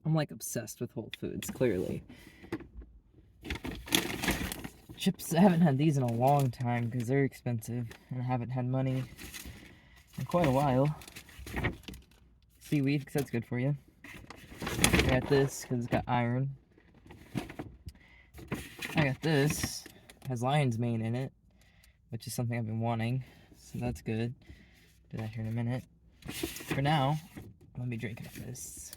I'm like obsessed with Whole Foods, clearly. Chips, I haven't had these in a long time because they're expensive and I haven't had money in quite a while. Seaweed, because that's good for you. I got this because it's got iron. I got this, has lion's mane in it, which is something I've been wanting, so that's good. Do that here in a minute. For now, let me drink this.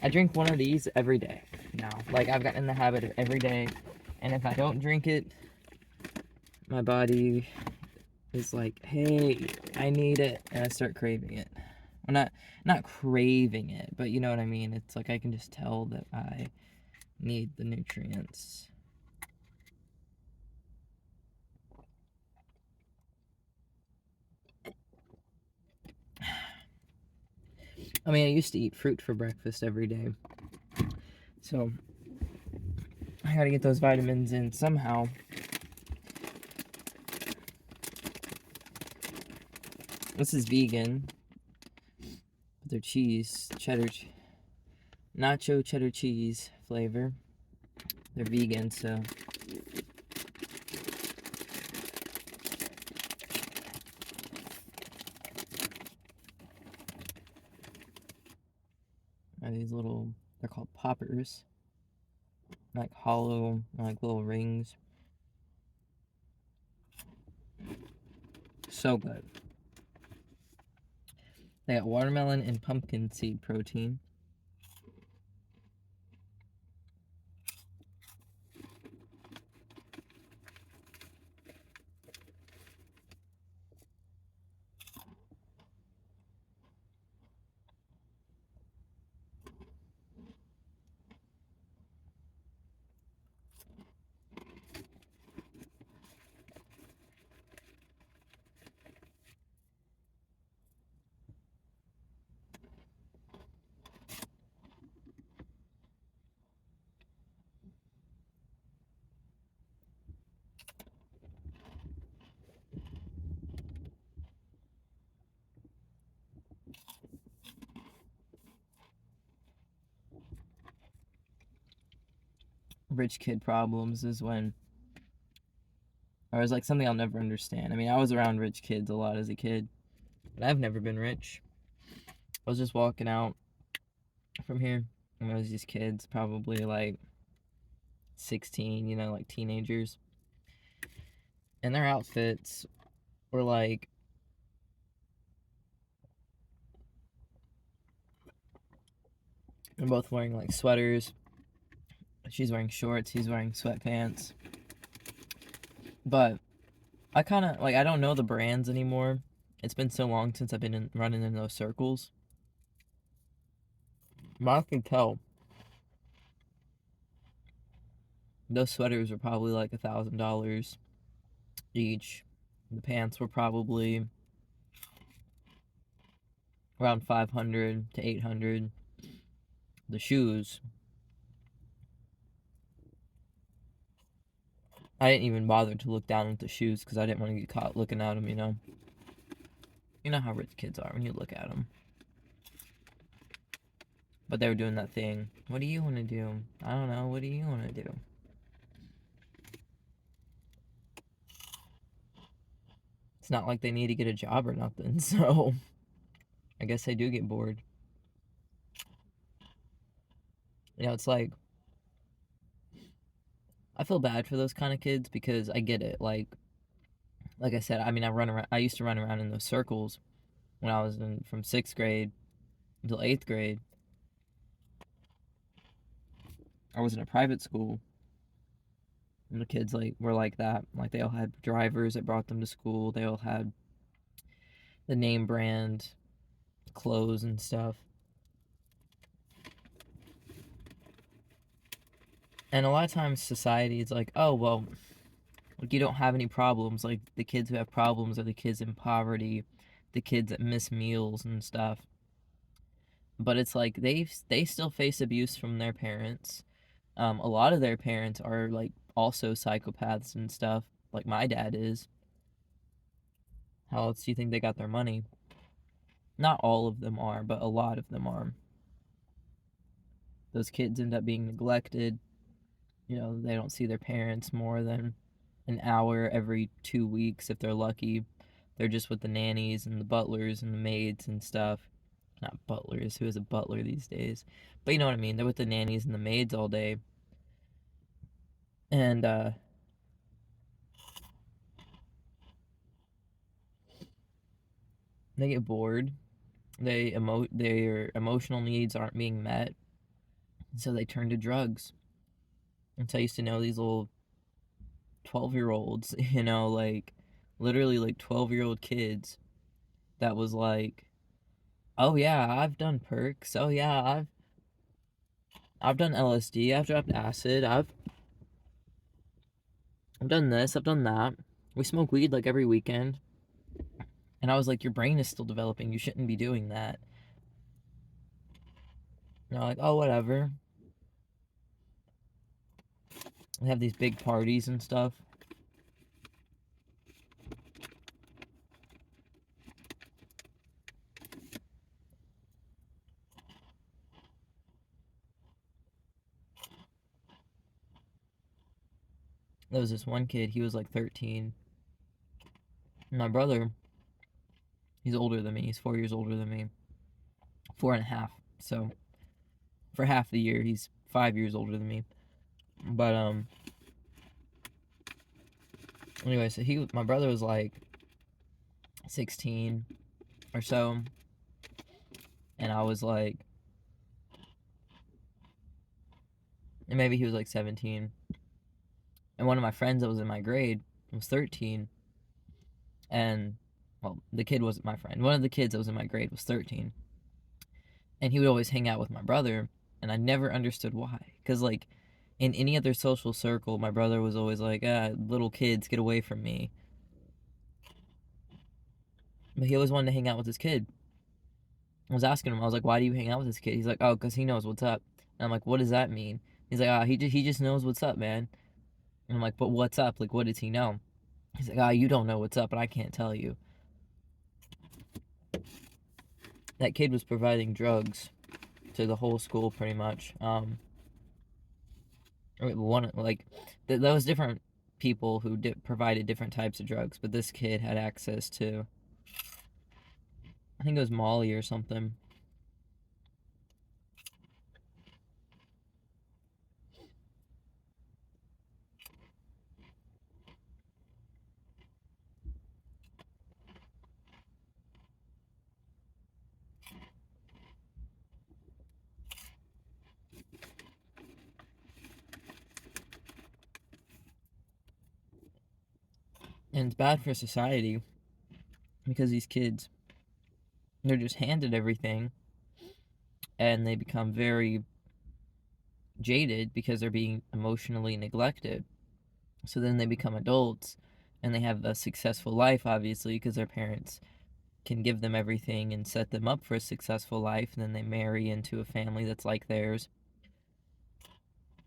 I drink one of these every day now. Like, I've gotten in the habit of every day, and if I don't drink it, my body is like, hey, I need it, and I start craving it. Well, not craving it, but you know what I mean. It's like I can just tell that I need the nutrients. I mean, I used to eat fruit for breakfast every day, so I gotta get those vitamins in somehow. This is vegan, but they're cheese, nacho cheddar cheese flavor. They're vegan, so these little, they're called poppers, like hollow, like little rings. So good. They got watermelon and pumpkin seed protein. Rich kid problems is when, or it's like something I'll never understand. I mean, I was around rich kids a lot as a kid, but I've never been rich. I was just walking out from here, and there was these kids, probably like 16, you know, like teenagers, and their outfits were like, they're both wearing like sweaters. She's wearing shorts, he's wearing sweatpants. But I kind of like, I don't know the brands anymore. It's been so long since I've been running in those circles. But I can tell those sweaters were probably like $1,000 each. The pants were probably around 500 to 800. The shoes, I didn't even bother to look down at the shoes because I didn't want to get caught looking at them, you know. You know how rich kids are when you look at them. But they were doing that thing. What do you want to do? I don't know. What do you want to do? It's not like they need to get a job or nothing, so I guess they do get bored. You know, it's like, I feel bad for those kind of kids because I get it. Like I said, I mean, I used to run around in those circles when I was from 6th grade until 8th grade. I was in a private school, and the kids like were like that. Like, they all had drivers that brought them to school. They all had the name brand clothes and stuff. And a lot of times society is like, oh, well, like, you don't have any problems. Like, the kids who have problems are the kids in poverty, the kids that miss meals and stuff. But it's like they still face abuse from their parents. A lot of their parents are like also psychopaths and stuff, like my dad is. How else do you think they got their money? Not all of them are, but a lot of them are. those kids end up being neglected. They don't see their parents more than an hour every 2 weeks if they're lucky. They're just with the nannies and the butlers and the maids and stuff. Not butlers, who is a butler these days? But you know what I mean. They're with the nannies and the maids all day. And they get bored. Their emotional needs aren't being met, so they turn to drugs. And so I used to know these little 12-year-olds, like literally like 12-year-old kids that was like, oh yeah, I've done perks. Oh yeah, I've done LSD. I've dropped acid. I've done this. I've done that. We smoke weed like every weekend. And I was like, your brain is still developing. You shouldn't be doing that. And they're like, oh, whatever. They have these big parties and stuff. There was this one kid, he was like 13. And my brother, he's older than me. He's 4 years older than me. 4.5. So for half the year, he's 5 years older than me. But anyway, so my brother was like 16 or so, and I was like, and maybe he was like 17. And one of my friends that was in my grade was 13, and well, the kid wasn't my friend. One of the kids that was in my grade was 13, and he would always hang out with my brother, and I never understood why. Because like in any other social circle, my brother was always like, little kids, get away from me. But he always wanted to hang out with this kid. I was asking him, I was like, why do you hang out with this kid? He's like, oh, because he knows what's up. And I'm like, what does that mean? He's like, he just knows what's up, man. And I'm like, but what's up? Like, what does he know? He's like, you don't know what's up, and I can't tell you. That kid was providing drugs to the whole school, pretty much. There was different people who provided different types of drugs, but this kid had access to, I think it was Molly or something. And it's bad for society because these kids, they're just handed everything and they become very jaded because they're being emotionally neglected. So then they become adults and they have a successful life, obviously, because their parents can give them everything and set them up for a successful life. And then they marry into a family that's like theirs.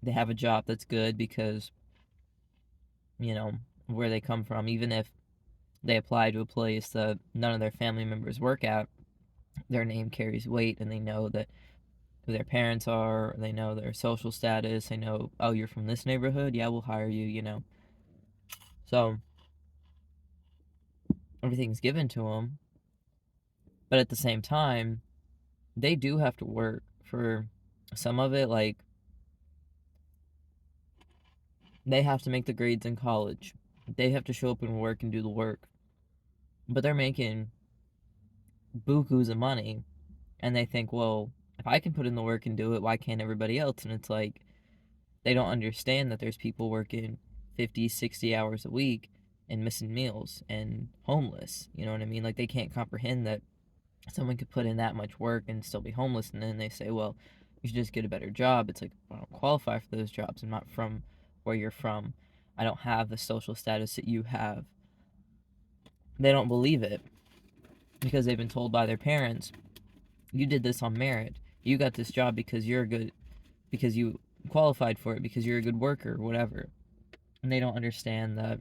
They have a job that's good because, where they come from, even if they apply to a place that none of their family members work at, their name carries weight and they know that who their parents are, they know their social status, they know, oh, you're from this neighborhood? Yeah, we'll hire you. So everything's given to them. But at the same time, they do have to work for some of it. Like, they have to make the grades in college, they have to show up and work and do the work. But they're making bukus of money, and they think, well, if I can put in the work and do it, why can't everybody else? And it's like, they don't understand that there's people working 50, 60 hours a week and missing meals and homeless. You know what I mean? Like, they can't comprehend that someone could put in that much work and still be homeless. And then they say, well, you should just get a better job. It's like, I don't qualify for those jobs. I'm not from where you're from. I don't have the social status that you have. They don't believe it because they've been told by their parents, you did this on merit. You got this job because because you qualified for it, because you're a good worker, whatever. And they don't understand that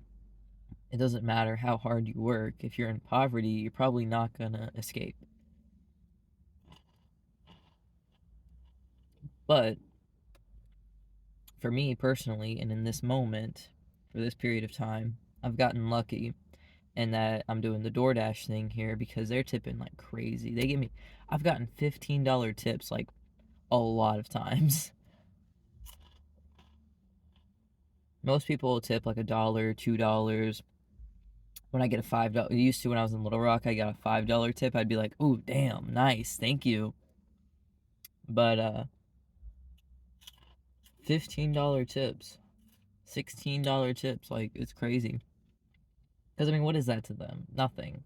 it doesn't matter how hard you work. If you're in poverty, you're probably not gonna escape. But for me personally, and in this moment, for this period of time, I've gotten lucky in that I'm doing the DoorDash thing here because they're tipping like crazy. I've gotten $15 tips like a lot of times. Most people will tip like $1, $2. When I get a $5, used to when I was in Little Rock, I got a $5 tip. I'd be like, "Ooh, damn, nice, thank you." But $15 tips, $16 tips, like it's crazy. Because I mean, what is that to them? Nothing.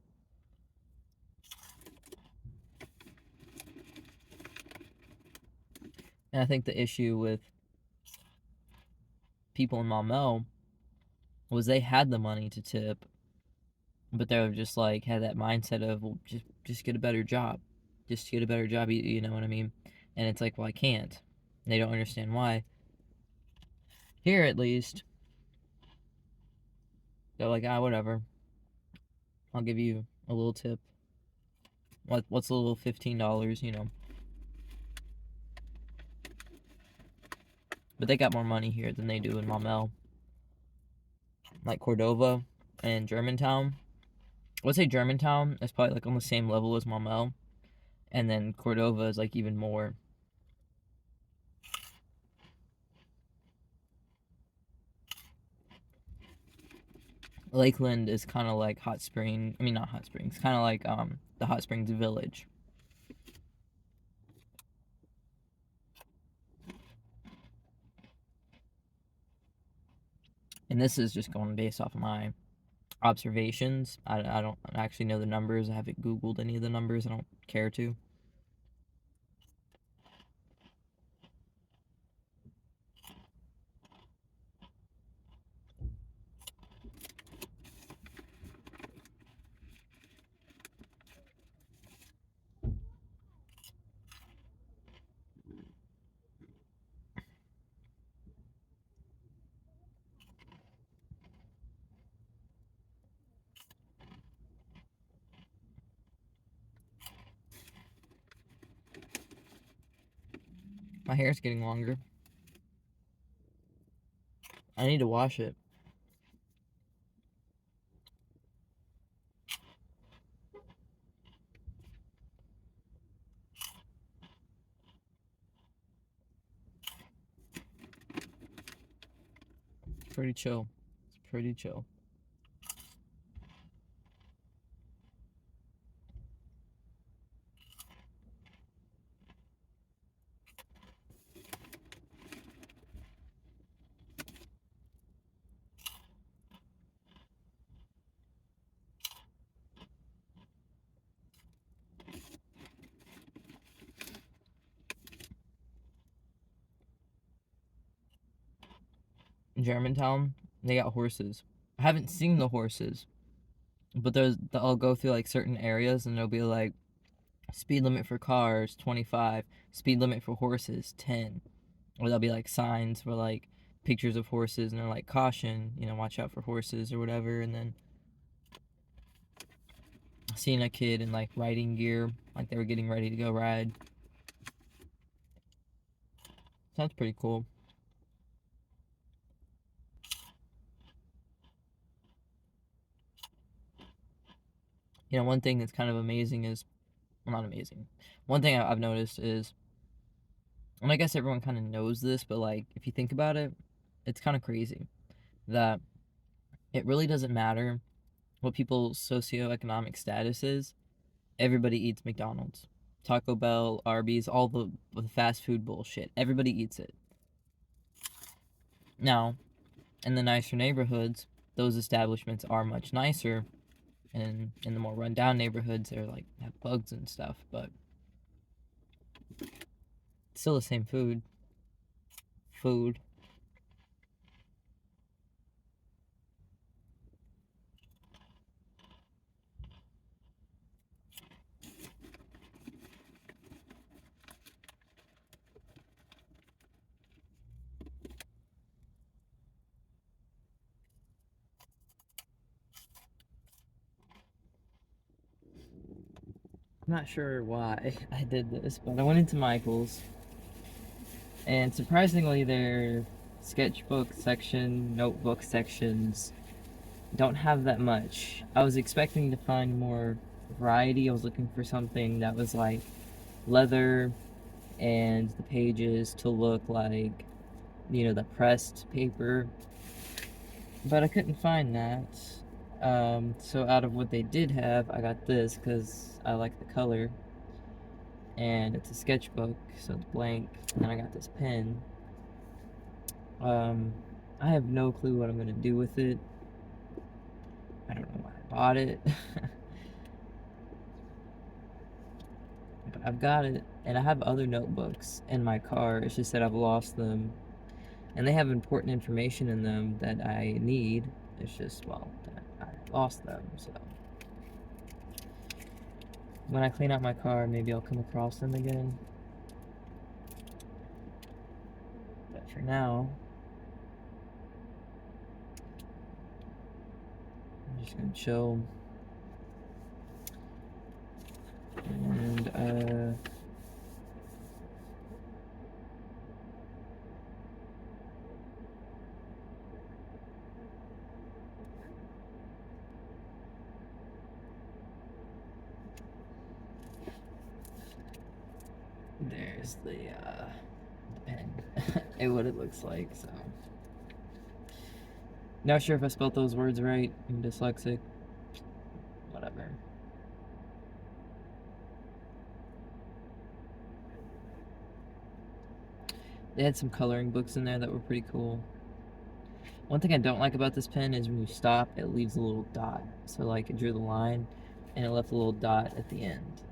And I think the issue with people in Maumelle was they had the money to tip, but they were just like had that mindset of, well, just get a better job, just get a better job. You know what I mean? And it's like, well, I can't. And they don't understand why. Here, at least, they're like, ah, whatever. I'll give you a little tip. What's a little $15? You know. But they got more money here than they do in Maumelle, like Cordova and Germantown. I would say Germantown is probably like on the same level as Maumelle, and then Cordova is like even more. Lakeland is kind of like Hot Spring. I mean, not Hot Springs. Kind of like the Hot Springs Village. And this is just going based off of my observations. I don't actually know the numbers. I haven't Googled any of the numbers. I don't care to. My hair's getting longer. I need to wash it. It's pretty chill. It's pretty chill. In Germantown, they got horses. I haven't seen the horses, but I'll go through like certain areas and they'll be like speed limit for cars 25, speed limit for horses 10, or there'll be like signs for like pictures of horses and they're like caution, watch out for horses or whatever. And then seeing a kid in like riding gear, like they were getting ready to go ride. Sounds pretty cool. One thing that's kind of amazing is, well, not amazing. One thing I've noticed is, and I guess everyone kind of knows this, but like if you think about it, it's kind of crazy that it really doesn't matter what people's socioeconomic status is. Everybody eats McDonald's, Taco Bell, Arby's, all the fast food bullshit. Everybody eats it. Now, in the nicer neighborhoods, those establishments are much nicer, and in the more rundown neighborhoods, they're like have bugs and stuff, but it's still the same food. Food. I'm not sure why I did this, but I went into Michael's, and surprisingly, their sketchbook section, notebook sections don't have that much. I was expecting to find more variety. I was looking for something that was like leather and the pages to look like, the pressed paper, but I couldn't find that. So out of what they did have, I got this because I like the color, and it's a sketchbook, so it's blank. And then I got this pen. I have no clue what I'm gonna do with it. I don't know why I bought it. But I've got it, and I have other notebooks in my car. It's just that I've lost them, and they have important information in them that I need. It's just, well, that I lost them, so when I clean out my car, maybe I'll come across them again. But for now, I'm just gonna chill. And there's the pen. And what it looks like, so. Not sure if I spelled those words right. I'm dyslexic. Whatever. They had some coloring books in there that were pretty cool. One thing I don't like about this pen is when you stop, it leaves a little dot. So like it drew the line and it left a little dot at the end.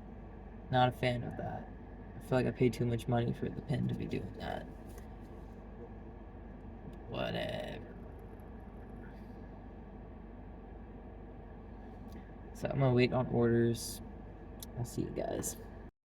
Not a fan of that. I feel like I paid too much money for the pen to be doing that. Whatever. So I'm gonna wait on orders. I'll see you guys.